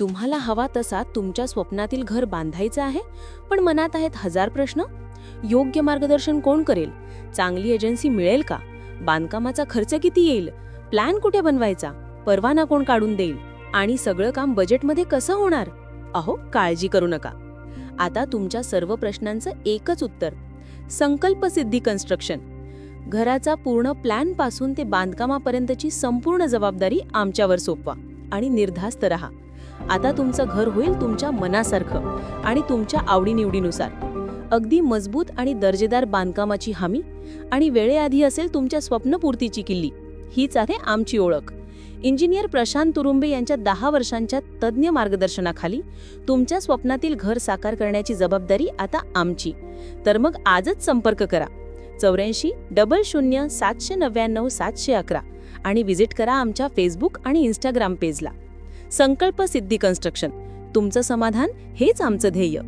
तुम्हाला हवा तसा तुमच्या स्वप्नातील घर बांधायचं आहे, पण मनात आहेत हजार प्रश्न. योग्य मार्गदर्शन कोण करेल? चांगली एजन्सी मिळेल का? बांधकामाचा खर्च किती येईल? प्लॅन कुठे बनवायचा? परवाना कोण काढून देईल? आणि सगळं काम बजेटमध्ये कसं होणार? अहो, काळजी करू नका. आता तुमच्या सर्व प्रश्नांचं एकच उत्तर: संकल्प सिद्धी कन्स्ट्रक्शन. घराचा पूर्ण प्लॅन पासून ते बांधकामापर्यंतची संपूर्ण जबाबदारी आमच्यावर सोपवा आणि निर्धास्त रहा. आता तुमचं घर होईल तुमच्या मनासारखं आणि तुमच्या आवडीनिवडीनुसार. अगदी मजबूत आणि दर्जेदार बांधकामाची हमी आणि वेळेआधी असेल तुमच्या स्वप्नपूर्तीची किल्ली. हीच आहे आमची ओळख. इंजिनियर प्रशांत तुरुंबे यांच्या 10 वर्षांच्या तज्ज्ञ मार्गदर्शनाखाली तुमच्या स्वप्नातील घर साकार करण्याची जबाबदारी आता आमची. तर मग आजच संपर्क करा 84 00 799 711 आणि व्हिजिट करा आमच्या फेसबुक आणि इंस्टाग्राम पेजला. संकल्प सिद्धी कन्स्ट्रक्शन. तुमचं समाधान हेच आमचं ध्येय.